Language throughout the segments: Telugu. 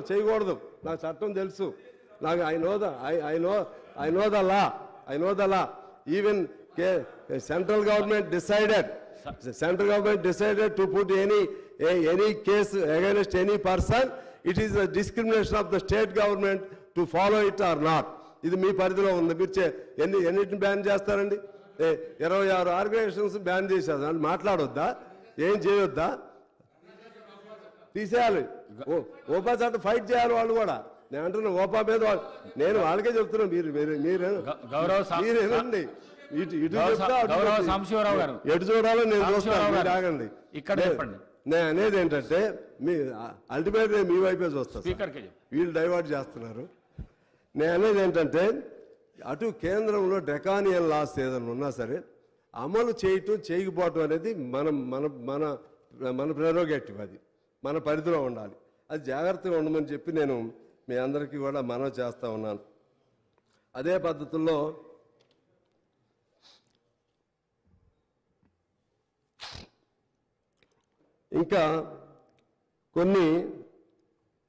చేయకూడదు. నాకు చట్టం తెలుసు. నాకు I know the law. Even central government decided to put any case against any person. It is a discrimination of the state government to follow it or not. ఇది మీ పరిధిలో ఉంది. మీరు ఎన్నిటిని బ్యాన్ చేస్తారండి? 26 ఆర్గనైజేషన్స్ బ్యాన్ చేశారు. అని మాట్లాడొద్దా? ఏం చేయొద్దా? తీసేయాలి. ఓపా చట్టం ఫైట్ చేయాలి వాళ్ళు కూడా. నేను అంటున్నా ఓపా మీద నేను వాళ్ళకే చెప్తున్నా. మీరేనండి ఎటు చూడాలో నేను చూస్తాను. ఆగండి. నేను అనేది ఏంటంటే మీ అల్టిమేట్ మీ వైపే చూస్తాను. వీళ్ళు డైవర్ట్ చేస్తున్నారు. నేను అనేది ఏంటంటే అటు కేంద్రంలో డ్రకానియన్ లాస్ ఏదైనా ఉన్నా సరే అమలు చేయకపోవటం అనేది మన ప్రెరోగేటివ్. అది మన పరిధిలో ఉండాలి. అది జాగ్రత్తగా ఉండమని చెప్పి నేను మీ అందరికీ కూడా మనవి చేస్తూ ఉన్నాను. అదే పద్ధతుల్లో ఇంకా కొన్ని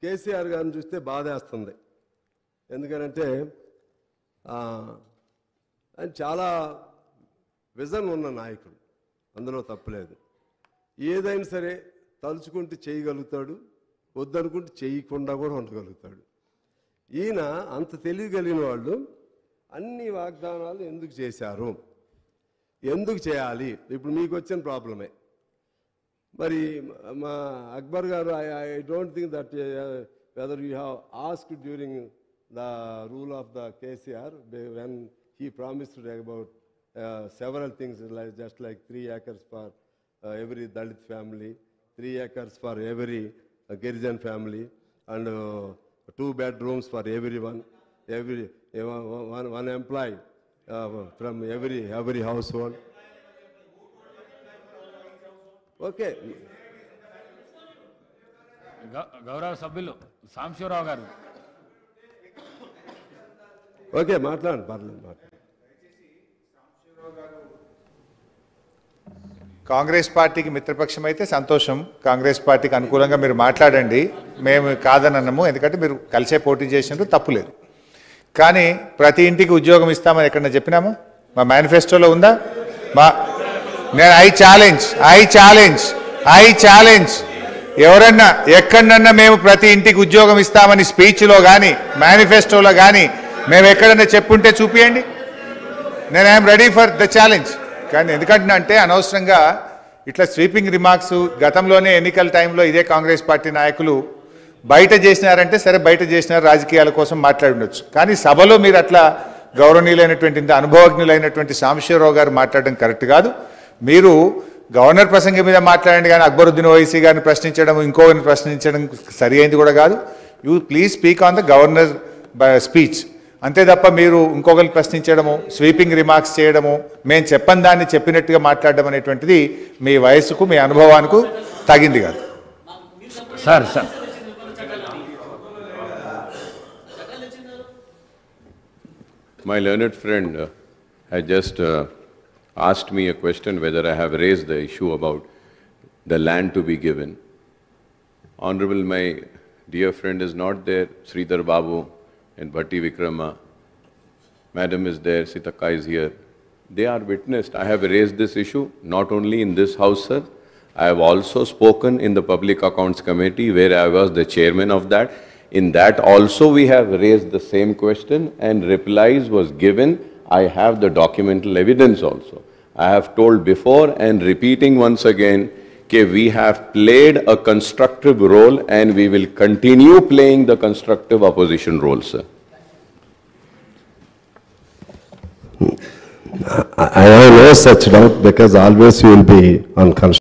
కేసీఆర్ గారిని చూస్తే బాధేస్తుంది. ఎందుకంటే ఆయన చాలా విజన్ ఉన్న నాయకుడు, అందులో తప్పులేదు. ఏదైనా సరే తలుచుకుంటే చేయగలుగుతాడు, వద్దనుకుంటే చేయకుండా కూడా ఉండగలుగుతాడు. ఈయన అంత తెలియగలిగిన వాళ్ళు అన్ని వాగ్దానాలు ఎందుకు చేశారు, ఎందుకు చేయాలి? ఇప్పుడు మీకు వచ్చిన ప్రాబ్లమే. మరి మా అక్బర్ గారు I don't think that whether you have asked during the rule of the KCR when he promised about several things, like just like 3 acres for every Dalit family, 3 acres for every Girijan family, and 2 bedrooms for everyone, one employee from every household. Okay. గౌరవ సభ్యులు సాంబశివరావు గారు. ఓకే, మాట్లాడండి, పర్లేదు. కాంగ్రెస్ పార్టీకి మిత్రపక్షం అయితే సంతోషం. కాంగ్రెస్ పార్టీకి అనుకూలంగా మీరు మాట్లాడండి, మేము కాదనన్నాము. ఎందుకంటే మీరు కలిసే పోటీ చేసినట్టు తప్పులేదు. కానీ ప్రతి ఇంటికి ఉద్యోగం ఇస్తామని ఎక్కడన్నా చెప్పినామా? మా మేనిఫెస్టోలో ఉందా? నేను ఐ ఛాలెంజ్ ఎవరన్నా ఎక్కడన్నా మేము ప్రతి ఇంటికి ఉద్యోగం ఇస్తామని స్పీచ్లో కానీ మేనిఫెస్టోలో కానీ మేము ఎక్కడన్నా చెప్పుంటే చూపియండి. నేను I'm ready for the challenge. కానీ ఎందుకంటే అంటే అనవసరంగా ఇట్లా స్వీపింగ్ రిమార్క్స్ గతంలోనే ఎన్నికల టైంలో ఇదే కాంగ్రెస్ పార్టీ నాయకులు బయట చేసినారంటే సరే బయట చేసినారు, రాజకీయాల కోసం మాట్లాడి ఉండొచ్చు. కానీ సభలో మీరు అట్లా గౌరవనీయులైనటువంటి అనుభవజ్ఞులైనటువంటి సాంబశివరావు గారు మాట్లాడడం కరెక్ట్ కాదు. మీరు గవర్నర్ ప్రసంగం మీద మాట్లాడండి, కానీ అక్బరుద్దీన్ ఓవైసీ గారిని ప్రశ్నించడం, ఇంకోరిని ప్రశ్నించడం సరి అయింది కూడా కాదు. You please speak on the governor speech. అంతే తప్ప మీరు ఇంకొకరిని ప్రశ్నించడము, స్వీపింగ్ రిమార్క్స్ చేయడము, మేము చెప్పని దాన్ని చెప్పినట్టుగా మాట్లాడడం అనేటువంటిది మీ వయసుకు మీ అనుభవానికి తగింది కాదు. Sir My learned friend had just asked me a question whether I have raised the issue about the land to be given. Honorable, my dear friend is not there, Sridhar Babu and Bhatti Vikrama. Madam is there, Sitaka is here. They are witnessed. I have raised this issue not only in this house, sir. I have also spoken in the Public Accounts Committee where I was the chairman of that. In that also we have raised the same question and replies was given. I have the documental evidence also. I have told before and repeating once again that we have played a constructive role and we will continue playing the constructive opposition role, sir. I have no such doubt because always you will be on construction.